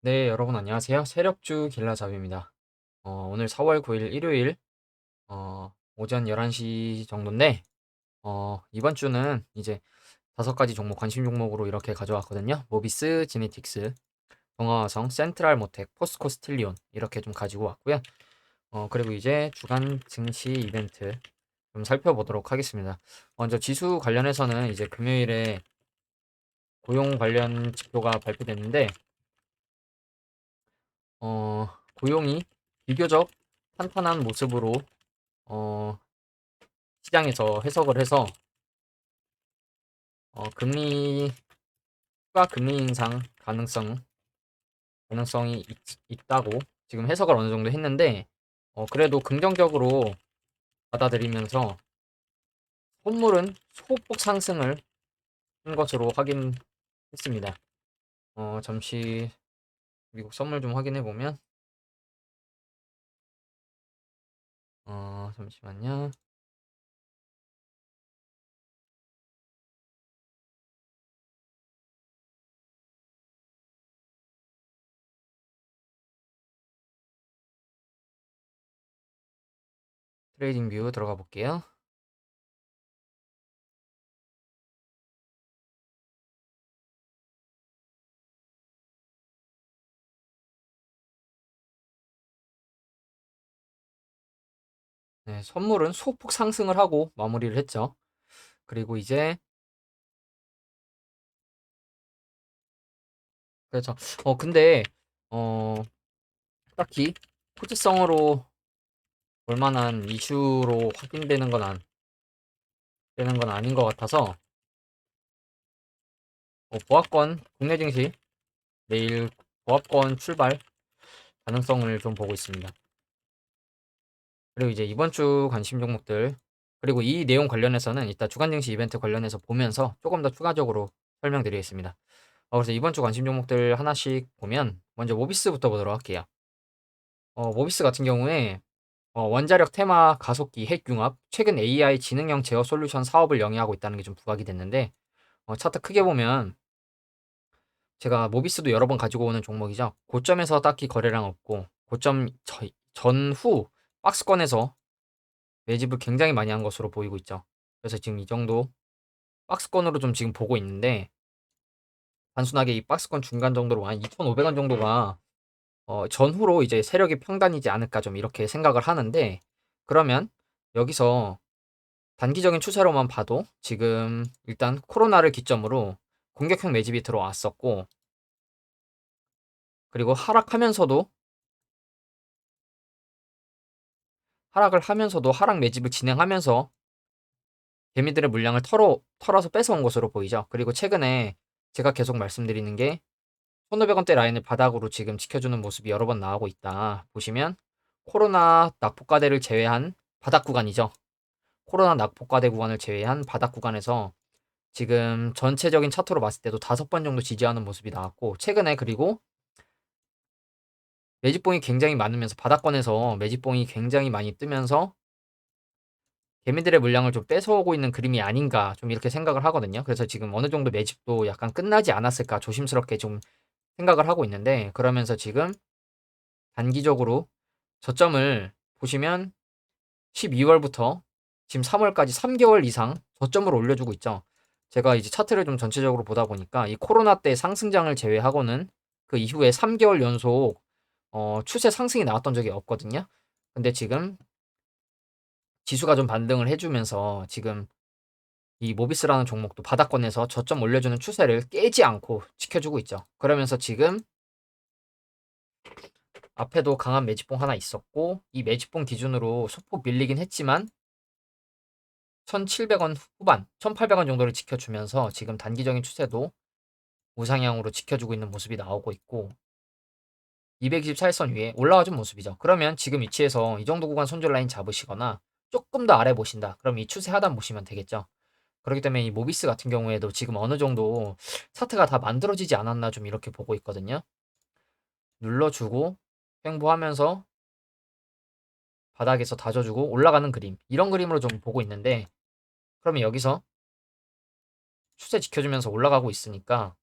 네, 여러분 안녕하세요. 세력주 길라잡입니다. 오늘 4월 9일 일요일 오전 11시 정도인데 이번 주는 이제 5가지 종목 관심 종목으로 이렇게 가져왔거든요. 모비스, 지네틱스, 동아화성, 센트랄모텍, 포스코 스틸리온 이렇게 좀 가지고 왔고요. 그리고 이제 주간 증시 이벤트 좀 살펴보도록 하겠습니다. 먼저 지수 관련해서는 이제 금요일에 고용 관련 지표가 발표됐는데 어, 고용이 비교적 탄탄한 모습으로 어, 시장에서 해석을 해서 금리 추가 금리 인상 가능성이 있다고 지금 해석을 어느 정도 했는데 그래도 긍정적으로 받아들이면서 선물은 소폭 상승을 한 것으로 확인했습니다. 잠시 미국 선물 좀 확인해 보면 잠시만요. 트레이딩 뷰 들어가 볼게요. 네, 선물은 소폭 상승을 하고 마무리를 했죠. 그리고 이제 그렇죠. 근데 어 딱히 호재성으로 볼 만한 이슈로 확인되는 되는 건 아닌 것 같아서 보합권 국내 증시 내일 보합권 출발 가능성을 좀 보고 있습니다. 그리고 이제 이번 주 관심 종목들 그리고 이 내용 관련해서는 이따 주간 증시 이벤트 관련해서 보면서 조금 더 추가적으로 설명드리겠습니다. 그래서 이번 주 관심 종목들 하나씩 보면 먼저 모비스부터 보도록 할게요. 모비스 같은 경우에 원자력 테마 가속기 핵융합 최근 AI 지능형 제어 솔루션 사업을 영위하고 있다는 게 좀 부각이 됐는데 차트 크게 보면 제가 모비스도 여러 번 가지고 오는 종목이죠. 고점에서 딱히 거래량 없고 고점 전후 박스권에서 매집을 굉장히 많이 한 것으로 보이고 있죠. 그래서 지금 이 정도 박스권으로 좀 지금 보고 있는데 단순하게 이 박스권 중간 정도로 한 2,500원 정도가 전후로 이제 세력이 평단이지 않을까 좀 이렇게 생각을 하는데 그러면 여기서 단기적인 추세로만 봐도 지금 일단 코로나를 기점으로 공격형 매집이 들어왔었고 그리고 하락을 하면서도 하락 매집을 진행하면서 개미들의 물량을 털어서 뺏어온 것으로 보이죠. 그리고 최근에 제가 계속 말씀드리는 게 1,500원대 라인을 바닥으로 지금 지켜주는 모습이 여러 번 나오고 있다. 보시면 코로나 낙폭과대를 제외한 바닥 구간이죠. 코로나 낙폭과대 구간을 제외한 바닥 구간에서 지금 전체적인 차트로 봤을 때도 5번 정도 지지하는 모습이 나왔고 최근에 그리고 매집봉이 굉장히 많으면서 바닥권에서 매집봉이 굉장히 많이 뜨면서 개미들의 물량을 좀 뺏어오고 있는 그림이 아닌가 좀 이렇게 생각을 하거든요. 그래서 지금 어느 정도 매집도 약간 끝나지 않았을까 조심스럽게 좀 생각을 하고 있는데 그러면서 지금 단기적으로 저점을 보시면 12월부터 지금 3월까지 3개월 이상 저점을 올려주고 있죠. 제가 이제 차트를 좀 전체적으로 보다 보니까 이 코로나 때 상승장을 제외하고는 그 이후에 3개월 연속 추세 상승이 나왔던 적이 없거든요. 근데 지금 지수가 좀 반등을 해주면서 지금 이 모비스라는 종목도 바닥권에서 저점 올려주는 추세를 깨지 않고 지켜주고 있죠. 그러면서 지금 앞에도 강한 매집봉 하나 있었고 이 매집봉 기준으로 소폭 밀리긴 했지만 1,700원 후반, 1,800원 정도를 지켜주면서 지금 단기적인 추세도 우상향으로 지켜주고 있는 모습이 나오고 있고 224일선 위에 올라와준 모습이죠. 그러면 지금 위치에서 이 정도 구간 손절 라인 잡으시거나 조금 더 아래 보신다. 그럼 이 추세 하단 보시면 되겠죠. 그렇기 때문에 이 모비스 같은 경우에도 지금 어느 정도 차트가 다 만들어지지 않았나 좀 이렇게 보고 있거든요. 눌러주고 횡보하면서 바닥에서 다져주고 올라가는 그림 이런 그림으로 좀 보고 있는데 그러면 여기서 추세 지켜주면서 올라가고 있으니까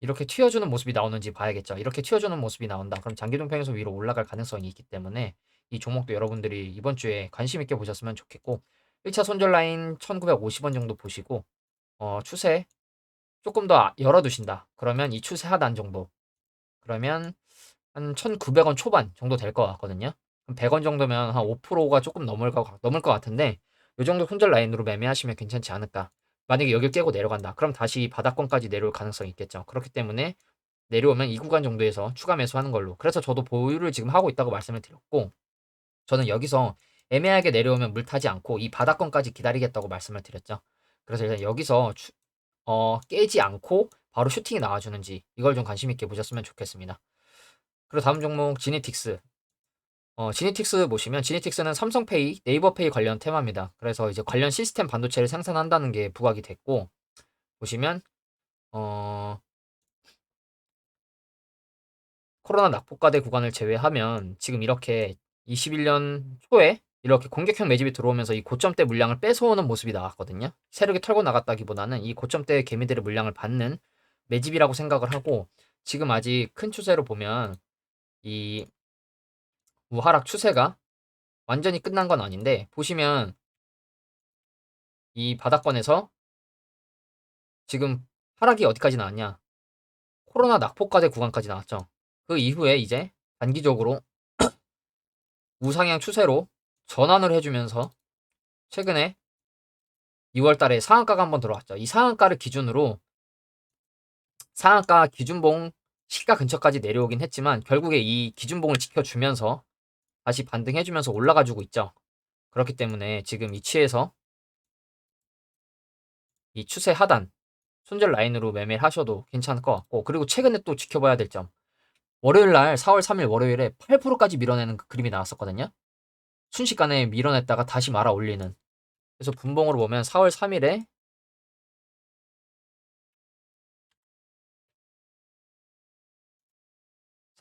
이렇게 튀어주는 모습이 나오는지 봐야겠죠. 이렇게 튀어주는 모습이 나온다. 그럼 장기동평에서 위로 올라갈 가능성이 있기 때문에 이 종목도 여러분들이 이번 주에 관심 있게 보셨으면 좋겠고 1차 손절 라인 1950원 정도 보시고 추세 조금 더 열어두신다. 그러면 이 추세 하단 정도. 그러면 한 1900원 초반 정도 될 것 같거든요. 그럼 100원 정도면 한 5%가 조금 넘을 것 같은데 이 정도 손절 라인으로 매매하시면 괜찮지 않을까. 만약에 여길 깨고 내려간다. 그럼 다시 바닥권까지 내려올 가능성이 있겠죠. 그렇기 때문에 내려오면 이 구간 정도에서 추가 매수하는 걸로. 그래서 저도 보유를 지금 하고 있다고 말씀을 드렸고 저는 여기서 애매하게 내려오면 물 타지 않고 이 바닥권까지 기다리겠다고 말씀을 드렸죠. 그래서 일단 여기서 깨지 않고 바로 슈팅이 나와주는지 이걸 좀 관심 있게 보셨으면 좋겠습니다. 그리고 다음 종목 지니틱스. 지니틱스 보시면 지니틱스는 삼성페이, 네이버페이 관련 테마입니다. 그래서 이제 관련 시스템 반도체를 생산한다는 게 부각이 됐고 보시면 어, 코로나 낙폭과대 구간을 제외하면 지금 이렇게 21년 초에 이렇게 공격형 매집이 들어오면서 이 고점대 물량을 뺏어오는 모습이 나왔거든요. 세력이 털고 나갔다기보다는 이 고점대 개미들의 물량을 받는 매집이라고 생각을 하고 지금 아직 큰 추세로 보면 이 우하락 추세가 완전히 끝난 건 아닌데 보시면 이 바닥권에서 지금 하락이 어디까지 나왔냐? 코로나 낙폭과대 구간까지 나왔죠. 그 이후에 이제 단기적으로 우상향 추세로 전환을 해주면서 최근에 2월 달에 상한가가 한번 들어왔죠. 이 상한가를 기준으로 상한가 기준봉 시가 근처까지 내려오긴 했지만 결국에 이 기준봉을 지켜주면서 다시 반등해주면서 올라가주고 있죠. 그렇기 때문에 지금 이치에서 이 추세 하단 손절 라인으로 매매를 하셔도 괜찮을 것 같고 그리고 최근에 또 지켜봐야 될 점. 월요일 날 4월 3일 월요일에 8%까지 밀어내는 그 그림이 나왔었거든요. 순식간에 밀어냈다가 다시 말아 올리는. 그래서 분봉으로 보면 4월 3일에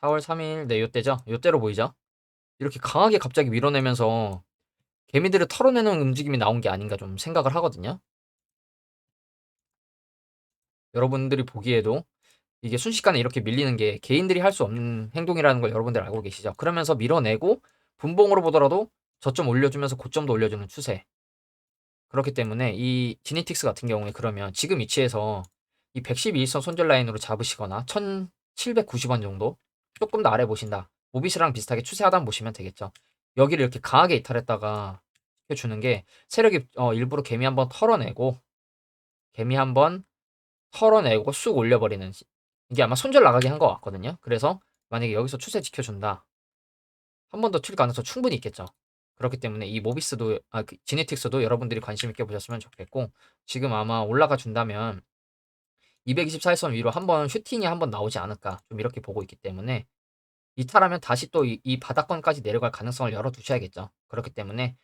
4월 3일 네 요때죠. 요때로 보이죠. 이렇게 강하게 갑자기 밀어내면서 개미들을 털어내는 움직임이 나온 게 아닌가 좀 생각을 하거든요. 여러분들이 보기에도 이게 순식간에 이렇게 밀리는 게 개인들이 할 수 없는 행동이라는 걸 여러분들 알고 계시죠? 그러면서 밀어내고 분봉으로 보더라도 저점 올려주면서 고점도 올려주는 추세. 그렇기 때문에 이 지니틱스 같은 경우에 그러면 지금 위치에서 이 112일선 손절 라인으로 잡으시거나 1790원 정도 조금 더 아래 보신다. 모비스랑 비슷하게 추세 하단 보시면 되겠죠. 여기를 이렇게 강하게 이탈했다가 주는 게 세력이 일부러 개미 한번 털어내고 개미 한번 털어내고 쑥 올려버리는 이게 아마 손절 나가게 한 것 같거든요. 그래서 만약에 여기서 추세 지켜준다. 한 번 더 튈 가능성 충분히 있겠죠. 그렇기 때문에 이 모비스도 그 지네틱스도 여러분들이 관심 있게 보셨으면 좋겠고 지금 아마 올라가 준다면 224일선 위로 한번 슈팅이 한번 나오지 않을까 좀 이렇게 보고 있기 때문에 이탈하면 다시 또 이 바닥권까지 내려갈 가능성을 열어두셔야겠죠. 그렇기 때문에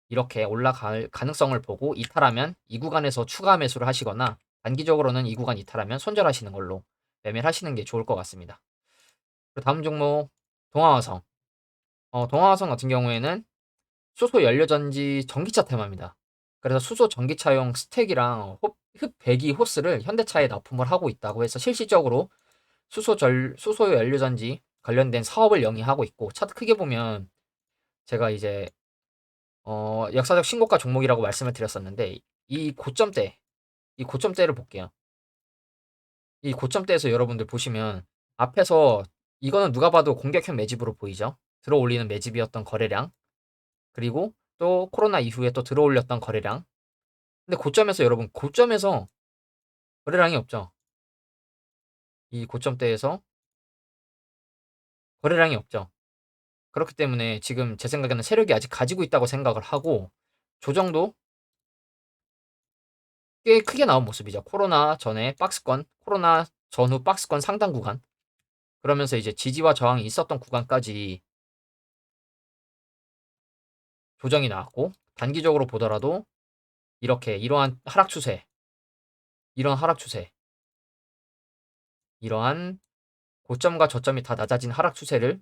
이렇게 올라갈 가능성을 보고 이탈하면 이 구간에서 추가 매수를 하시거나 단기적으로는 이 구간 이탈하면 손절하시는 걸로 매매를 하시는 게 좋을 것 같습니다. 그리고 다음 종목 동아화성. 동아화성 같은 경우에는 수소 연료전지 전기차 테마입니다. 그래서 수소 전기차용 스택이랑 흡배기 호스를 현대차에 납품을 하고 있다고 해서 실질적으로 수소 연료전지 관련된 사업을 영위하고 있고 차트 크게 보면 제가 이제 역사적 신고가 종목이라고 말씀을 드렸었는데 이 고점대 이 고점대를 볼게요. 이 고점대에서 여러분들 보시면 앞에서 이거는 누가 봐도 공격형 매집으로 보이죠. 들어 올리는 매집이었던 거래량 그리고 또 코로나 이후에 또 들어 올렸던 거래량 근데 고점에서 여러분 고점에서 거래량이 없죠. 이 고점대에서 거래량이 없죠. 그렇기 때문에 지금 제 생각에는 세력이 아직 가지고 있다고 생각을 하고 조정도 꽤 크게 나온 모습이죠. 코로나 전에 박스권, 코로나 전후 박스권 상단 구간 그러면서 이제 지지와 저항이 있었던 구간까지 조정이 나왔고 단기적으로 보더라도 이렇게 이러한 하락 추세, 이런 하락 추세, 이러한 고점과 저점이 다 낮아진 하락 추세를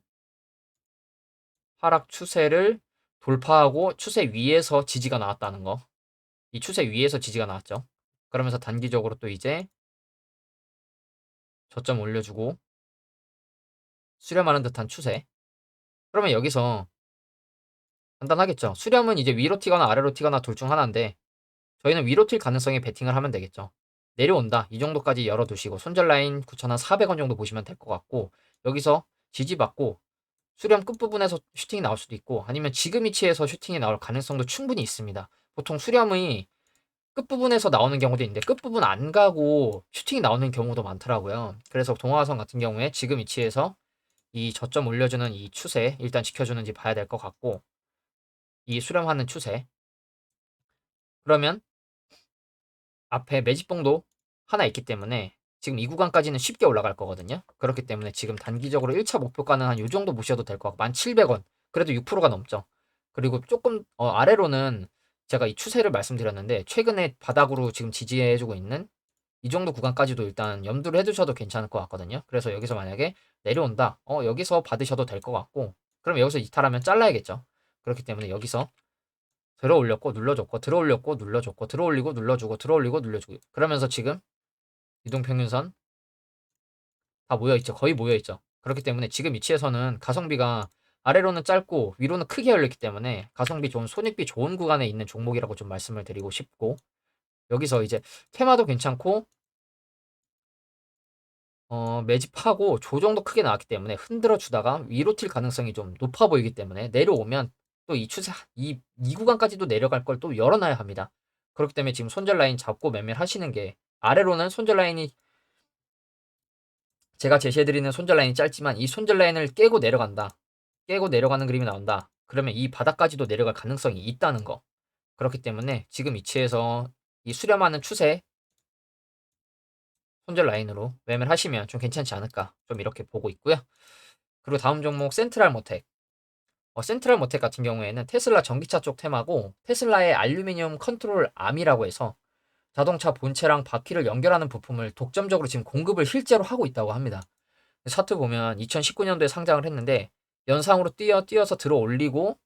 돌파하고 추세 위에서 지지가 나왔다는 거. 이 추세 위에서 지지가 나왔죠. 그러면서 단기적으로 또 이제 저점 올려주고 수렴하는 듯한 추세. 그러면 여기서 간단하겠죠. 수렴은 이제 위로 튀거나 아래로 튀거나 둘 중 하나인데 저희는 위로 튈 가능성에 베팅을 하면 되겠죠. 내려온다. 이 정도까지 열어두시고 손절 라인 9,400원 정도 보시면 될 것 같고 여기서 지지받고 수렴 끝부분에서 슈팅이 나올 수도 있고 아니면 지금 위치에서 슈팅이 나올 가능성도 충분히 있습니다. 보통 수렴의 끝부분에서 나오는 경우도 있는데 끝부분 안 가고 슈팅이 나오는 경우도 많더라고요. 그래서 동화선 같은 경우에 지금 위치에서 이 저점 올려주는 이 추세 일단 지켜주는지 봐야 될 것 같고 이 수렴하는 추세 그러면 앞에 매집봉도 하나 있기 때문에 지금 이 구간까지는 쉽게 올라갈 거거든요. 그렇기 때문에 지금 단기적으로 1차 목표가는 한 요 정도 보셔도 될 것 같고 1,700원 그래도 6%가 넘죠. 그리고 조금 아래로는 제가 이 추세를 말씀드렸는데 최근에 바닥으로 지금 지지해주고 있는 이 정도 구간까지도 일단 염두를 해두셔도 괜찮을 것 같거든요. 그래서 여기서 만약에 내려온다 여기서 받으셔도 될 것 같고 그럼 여기서 이탈하면 잘라야겠죠. 그렇기 때문에 여기서 들어 올렸고 눌러줬고 들어 올렸고 눌러줬고 들어 올리고 눌러주고 들어 올리고 눌러주고 그러면서 지금 이동평균선 다 모여있죠. 거의 모여있죠. 그렇기 때문에 지금 위치에서는 가성비가 아래로는 짧고 위로는 크게 열렸기 때문에 가성비 좋은 손익비 좋은 구간에 있는 종목이라고 좀 말씀을 드리고 싶고 여기서 이제 테마도 괜찮고 매집하고 조정도 크게 나왔기 때문에 흔들어 주다가 위로 튈 가능성이 좀 높아 보이기 때문에 내려오면 또 이 추세 이 구간까지도 내려갈 걸 또 열어놔야 합니다. 그렇기 때문에 지금 손절 라인 잡고 매매를 하시는 게 아래로는 손절 라인이 제가 제시해드리는 손절 라인이 짧지만 이 손절 라인을 깨고 내려간다. 깨고 내려가는 그림이 나온다. 그러면 이 바닥까지도 내려갈 가능성이 있다는 거. 그렇기 때문에 지금 위치에서 이 수렴하는 추세 손절 라인으로 매매를 하시면 좀 괜찮지 않을까 좀 이렇게 보고 있고요. 그리고 다음 종목 센트럴 모텍. 센트럴 모텍 같은 경우에는 테슬라 전기차 쪽 테마고 테슬라의 알루미늄 컨트롤 암이라고 해서 자동차 본체랑 바퀴를 연결하는 부품을 독점적으로 지금 공급을 실제로 하고 있다고 합니다. 차트 보면 2019년도에 상장을 했는데 연상으로 뛰어서 들어 올리고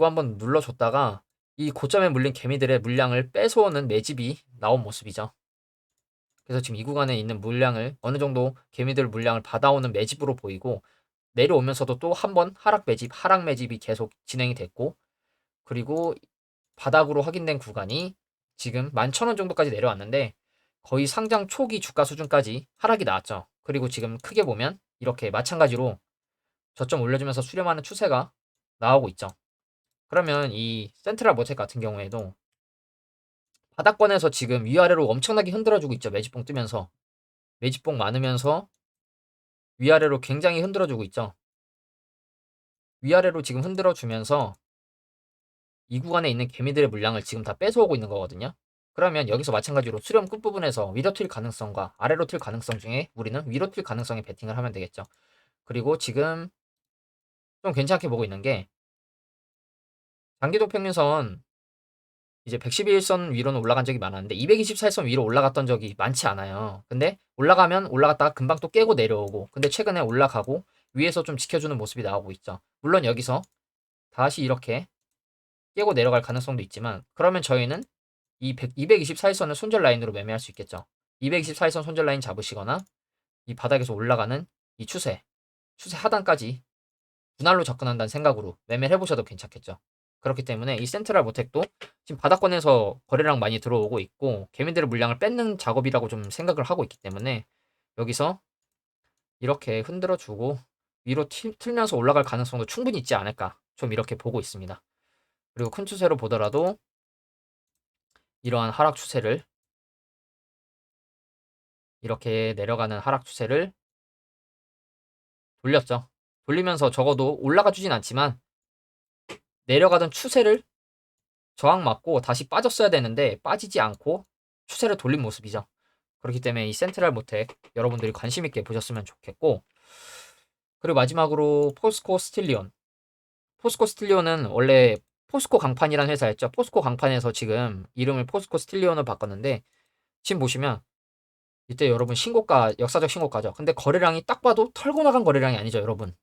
한번 눌러줬다가 이 고점에 물린 개미들의 물량을 뺏어오는 매집이 나온 모습이죠. 그래서 지금 이 구간에 있는 물량을 어느 정도 개미들 물량을 받아오는 매집으로 보이고 내려오면서도 또 한 번 하락 매집이 계속 진행이 됐고 그리고 바닥으로 확인된 구간이 지금 11,000원 정도까지 내려왔는데 거의 상장 초기 주가 수준까지 하락이 나왔죠. 그리고 지금 크게 보면 이렇게 마찬가지로 저점 올려주면서 수렴하는 추세가 나오고 있죠. 그러면 이 센트럴 모텍 같은 경우에도 바닥권에서 지금 위아래로 엄청나게 흔들어주고 있죠. 매집봉 뜨면서 매집봉 많으면서 위아래로 굉장히 흔들어주고 있죠. 위아래로 지금 흔들어주면서 이 구간에 있는 개미들의 물량을 지금 다 뺏어오고 있는 거거든요. 그러면 여기서 마찬가지로 수렴 끝부분에서 위로 튈 가능성과 아래로 튈 가능성 중에 우리는 위로 튈 가능성에 베팅을 하면 되겠죠. 그리고 지금 좀 괜찮게 보고 있는 게 장기도 평균선 이제 111선 위로는 올라간 적이 많았는데 224선 위로 올라갔던 적이 많지 않아요. 근데 올라가면 올라갔다가 금방 또 깨고 내려오고 근데 최근에 올라가고 위에서 좀 지켜주는 모습이 나오고 있죠. 물론 여기서 다시 이렇게 깨고 내려갈 가능성도 있지만 그러면 저희는 이 224일선을 손절 라인으로 매매할 수 있겠죠. 224일선 손절 라인 잡으시거나 이 바닥에서 올라가는 이 추세 하단까지 분할로 접근한다는 생각으로 매매를 해보셔도 괜찮겠죠. 그렇기 때문에 이 센트럴 모텍도 지금 바닥권에서 거래량 많이 들어오고 있고 개미들의 물량을 뺏는 작업이라고 좀 생각을 하고 있기 때문에 여기서 이렇게 흔들어주고 위로 틀면서 올라갈 가능성도 충분히 있지 않을까 좀 이렇게 보고 있습니다. 그리고 큰 추세로 보더라도 이러한 하락 추세를 이렇게 내려가는 하락 추세를 돌렸죠. 돌리면서 적어도 올라가 주진 않지만 내려가던 추세를 저항 맞고 다시 빠졌어야 되는데 빠지지 않고 추세를 돌린 모습이죠. 그렇기 때문에 이 센트럴 모텍 여러분들이 관심 있게 보셨으면 좋겠고 그리고 마지막으로 포스코 스틸리온. 포스코 스틸리온은 원래 포스코 강판이라는 회사였죠. 포스코 강판에서 지금 이름을 포스코 스틸리온으로 바꿨는데 지금 보시면 이때 여러분 신고가 역사적 신고가죠. 근데 거래량이 딱 봐도 털고 나간 거래량이 아니죠, 여러분.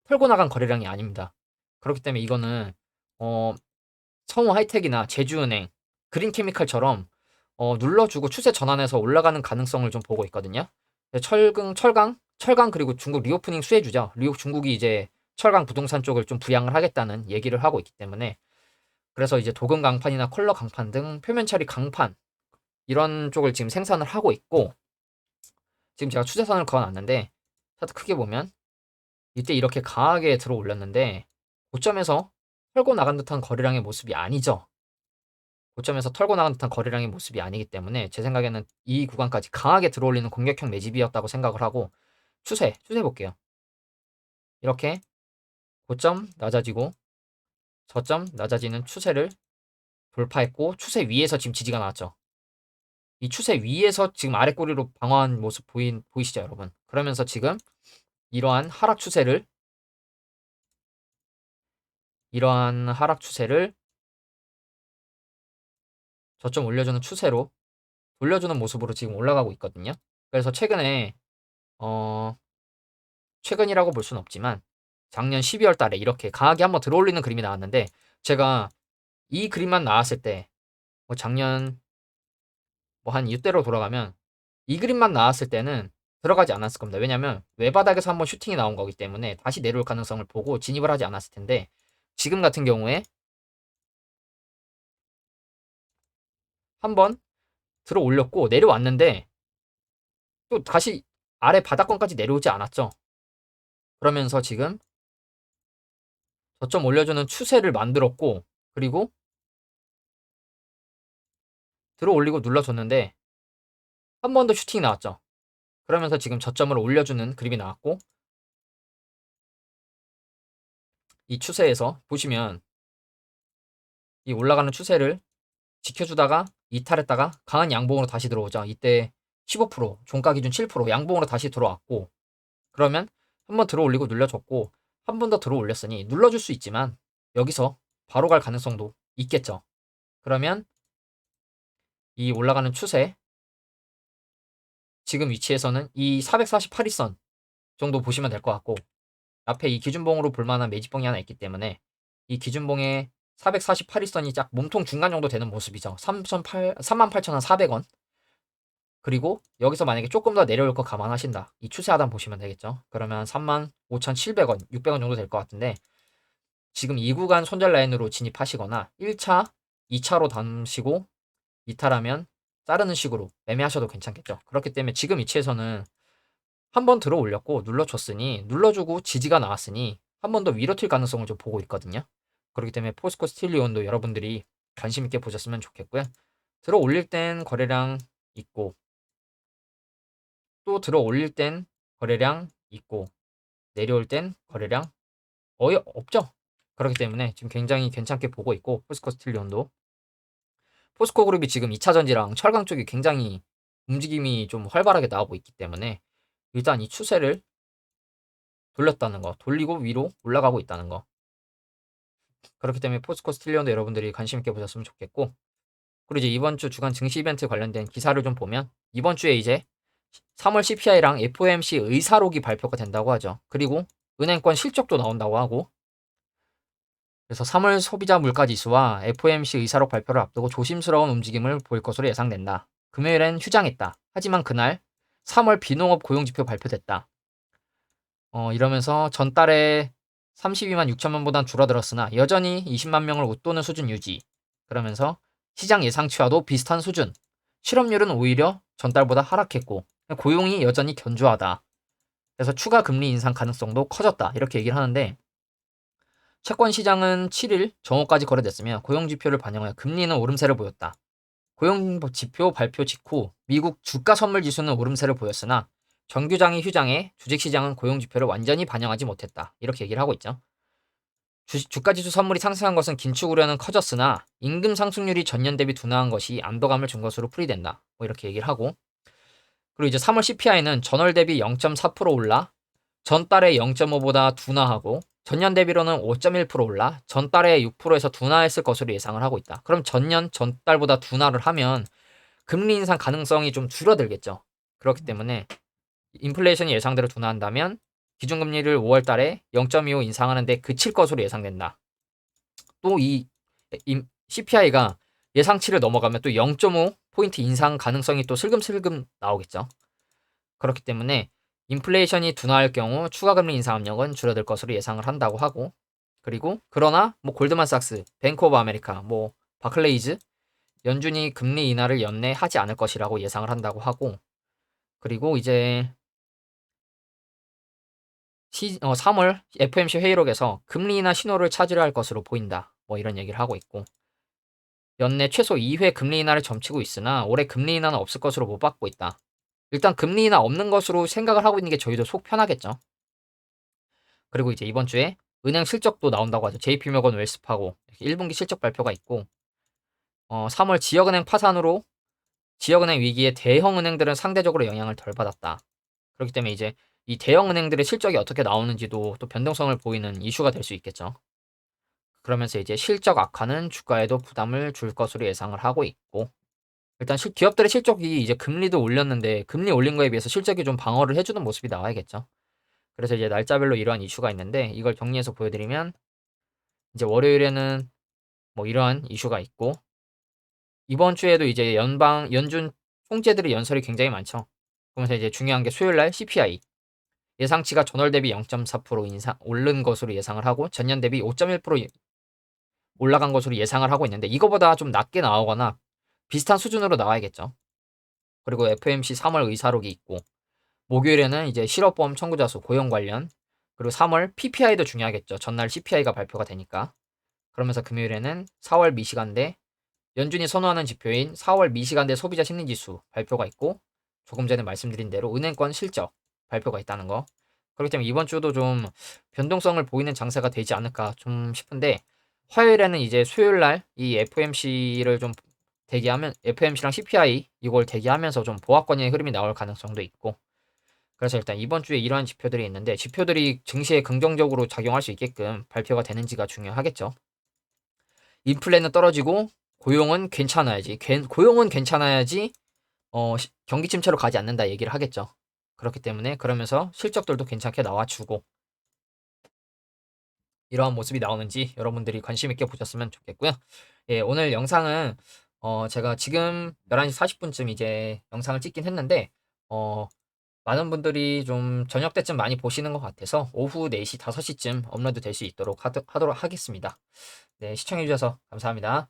털고 나간 거래량이 아닙니다. 그렇기 때문에 이거는 어, 성우 하이텍이나 제주은행, 그린케미칼처럼 눌러주고 추세 전환해서 올라가는 가능성을 좀 보고 있거든요. 철강 그리고 중국 리오프닝 수혜주죠. 중국이 이제 철강 부동산 쪽을 좀 부양을 하겠다는 얘기를 하고 있기 때문에 그래서 이제 도금 강판이나 컬러 강판 등 표면 처리 강판 이런 쪽을 지금 생산을 하고 있고 지금 제가 추세선을 그어놨는데 차트 크게 보면 이때 이렇게 강하게 들어 올렸는데 고점에서 털고 나간 듯한 거래량의 모습이 아니죠. 고점에서 털고 나간 듯한 거래량의 모습이 아니기 때문에 제 생각에는 이 구간까지 강하게 들어올리는 공격형 매집이었다고 생각을 하고 추세 볼게요. 이렇게 고점 낮아지고 저점 낮아지는 추세를 돌파했고 추세 위에서 지금 지지가 나왔죠. 이 추세 위에서 지금 아래 꼬리로 방어한 모습 보이시죠, 여러분? 그러면서 지금 이러한 하락 추세를 저점 올려주는 추세로 돌려주는 모습으로 지금 올라가고 있거든요. 그래서 최근이라고 볼 수는 없지만 작년 12월 달에 이렇게 강하게 한번 들어올리는 그림이 나왔는데 제가 이 그림만 나왔을 때 작년 한 이때로 돌아가면 이 그림만 나왔을 때는 들어가지 않았을 겁니다. 왜냐면 외바닥에서 한번 슈팅이 나온 거기 때문에 다시 내려올 가능성을 보고 진입을 하지 않았을 텐데 지금 같은 경우에 한번 들어 올렸고 내려왔는데 또 다시 아래 바닥권까지 내려오지 않았죠. 그러면서 지금 저점 올려주는 추세를 만들었고 그리고 들어 올리고 눌러줬는데 한 번 더 슈팅이 나왔죠. 그러면서 지금 저점을 올려주는 그림이 나왔고 이 추세에서 보시면 이 올라가는 추세를 지켜주다가 이탈했다가 강한 양봉으로 다시 들어오죠. 이때 15% 종가 기준 7% 양봉으로 다시 들어왔고 그러면 한 번 들어 올리고 눌려줬고 한 번 더 들어 올렸으니 눌러줄 수 있지만 여기서 바로 갈 가능성도 있겠죠. 그러면 이 올라가는 추세 지금 위치에서는 이 448일선 정도 보시면 될 것 같고 앞에 이 기준봉으로 볼만한 매집봉이 하나 있기 때문에 이 기준봉에 448일선이 딱 몸통 중간 정도 되는 모습이죠. 38,400원. 그리고 여기서 만약에 조금 더 내려올 거 감안하신다. 이 추세 하단 보시면 되겠죠. 그러면 35,700원, 600원 정도 될 것 같은데 지금 이 구간 손절 라인으로 진입하시거나 1차, 2차로 담으시고 이탈하면 자르는 식으로 매매하셔도 괜찮겠죠. 그렇기 때문에 지금 위치에서는 한 번 들어 올렸고 눌러줬으니 눌러주고 지지가 나왔으니 한 번 더 위로 튈 가능성을 좀 보고 있거든요. 그렇기 때문에 포스코 스틸리온도 여러분들이 관심 있게 보셨으면 좋겠고요. 들어 올릴 땐 거래량 있고 또 들어 올릴 땐 거래량 있고 내려올 땐 거래량 거의 없죠. 그렇기 때문에 지금 굉장히 괜찮게 보고 있고 포스코 스틸리온도 포스코 그룹이 지금 2차 전지랑 철강 쪽이 굉장히 움직임이 좀 활발하게 나오고 있기 때문에 일단 이 추세를 돌렸다는 거, 돌리고 위로 올라가고 있다는 거. 그렇기 때문에 포스코 스틸리온도 여러분들이 관심 있게 보셨으면 좋겠고 그리고 이제 이번 주 주간 증시 이벤트 관련된 기사를 좀 보면 이번 주에 이제 3월 CPI랑 FOMC 의사록이 발표가 된다고 하죠. 그리고 은행권 실적도 나온다고 하고 그래서 3월 소비자 물가지수와 FOMC 의사록 발표를 앞두고 조심스러운 움직임을 보일 것으로 예상된다. 금요일엔 휴장했다. 하지만 그날 3월 비농업 고용지표 발표됐다. 이러면서 전달에 32만 6천만보단 줄어들었으나 여전히 20만 명을 웃도는 수준 유지. 그러면서 시장 예상치와도 비슷한 수준. 실업률은 오히려 전달보다 하락했고 고용이 여전히 견조하다. 그래서 추가 금리 인상 가능성도 커졌다. 이렇게 얘기를 하는데 채권 시장은 7일 정오까지 거래됐으며 고용지표를 반영하여 금리는 오름세를 보였다. 고용지표 발표 직후 미국 주가 선물 지수는 오름세를 보였으나 정규장이 휴장해 주식시장은 고용지표를 완전히 반영하지 못했다. 이렇게 얘기를 하고 있죠. 주가지수 선물이 상승한 것은 긴축 우려는 커졌으나 임금 상승률이 전년 대비 둔화한 것이 안도감을 준 것으로 풀이된다. 이렇게 얘기를 하고 그리고 이제 3월 CPI는 전월 대비 0.4% 올라 전달에 0.5보다 둔화하고 전년 대비로는 5.1% 올라 전달에 6%에서 둔화했을 것으로 예상을 하고 있다. 그럼 전달보다 둔화를 하면 금리 인상 가능성이 좀 줄어들겠죠. 그렇기 때문에 인플레이션이 예상대로 둔화한다면 기준금리를 5월 달에 0.25 인상하는데 그칠 것으로 예상된다. 또 이 CPI가 예상치를 넘어가면 또 0.5포인트 인상 가능성이 또 슬금슬금 나오겠죠. 그렇기 때문에 인플레이션이 둔화할 경우 추가 금리 인상 압력은 줄어들 것으로 예상을 한다고 하고, 그리고 그러나 뭐 골드만삭스, 뱅크 오브 아메리카, 뭐 바클레이즈 연준이 금리 인하를 연내 하지 않을 것이라고 예상을 한다고 하고, 그리고 이제 3월 FOMC 회의록에서 금리 인하 신호를 찾으려 할 것으로 보인다. 뭐 이런 얘기를 하고 있고, 연내 최소 2회 금리 인하를 점치고 있으나 올해 금리 인하는 없을 것으로 못 받고 있다. 일단 금리 인하 없는 것으로 생각을 하고 있는 게 저희도 속 편하겠죠. 그리고 이제 이번 주에 은행 실적도 나온다고 하죠. JP모건 웰스파고 1분기 실적 발표가 있고, 3월 지역은행 파산으로 지역은행 위기에 대형 은행들은 상대적으로 영향을 덜 받았다. 그렇기 때문에 이제 이 대형 은행들의 실적이 어떻게 나오는지도 또 변동성을 보이는 이슈가 될 수 있겠죠. 그러면서 이제 실적 악화는 주가에도 부담을 줄 것으로 예상을 하고 있고, 일단 기업들의 실적이 이제 금리도 올렸는데 금리 올린 거에 비해서 실적이 좀 방어를 해주는 모습이 나와야겠죠. 그래서 이제 날짜별로 이러한 이슈가 있는데 이걸 정리해서 보여드리면, 이제 월요일에는 뭐 이러한 이슈가 있고, 이번 주에도 이제 연준 총재들의 연설이 굉장히 많죠. 그러면서 이제 중요한 게 수요일 날 CPI 예상치가 전월 대비 0.4% 인상 오른 것으로 예상을 하고 전년 대비 5.1% 올라간 것으로 예상을 하고 있는데, 이거보다 좀 낮게 나오거나 비슷한 수준으로 나와야겠죠. 그리고 FOMC 3월 의사록이 있고, 목요일에는 이제 실업보험 청구자 수 고용 관련, 그리고 3월 PPI도 중요하겠죠. 전날 CPI가 발표가 되니까. 그러면서 금요일에는 4월 미시간대 연준이 선호하는 지표인 4월 미시간대 소비자 심리지수 발표가 있고, 조금 전에 말씀드린 대로 은행권 실적 발표가 있다는 거. 그렇기 때문에 이번 주도 좀 변동성을 보이는 장세가 되지 않을까 좀 싶은데, 화요일에는 이제 수요일 날 이 FOMC를 좀 대기하면 FOMC랑 CPI 이걸 대기하면서 좀 보합권의 흐름이 나올 가능성도 있고, 그래서 일단 이번 주에 이러한 지표들이 있는데 지표들이 증시에 긍정적으로 작용할 수 있게끔 발표가 되는지가 중요하겠죠. 인플레는 떨어지고 고용은 괜찮아야지 경기 침체로 가지 않는다 얘기를 하겠죠. 그렇기 때문에 그러면서 실적들도 괜찮게 나와주고, 이러한 모습이 나오는지 여러분들이 관심 있게 보셨으면 좋겠고요. 예, 오늘 영상은 제가 지금 11시 40분쯤 이제 영상을 찍긴 했는데, 어, 많은 분들이 좀 저녁 때쯤 많이 보시는 것 같아서 오후 4시, 5시쯤 업로드 될 수 있도록 하도록 하겠습니다. 네, 시청해주셔서 감사합니다.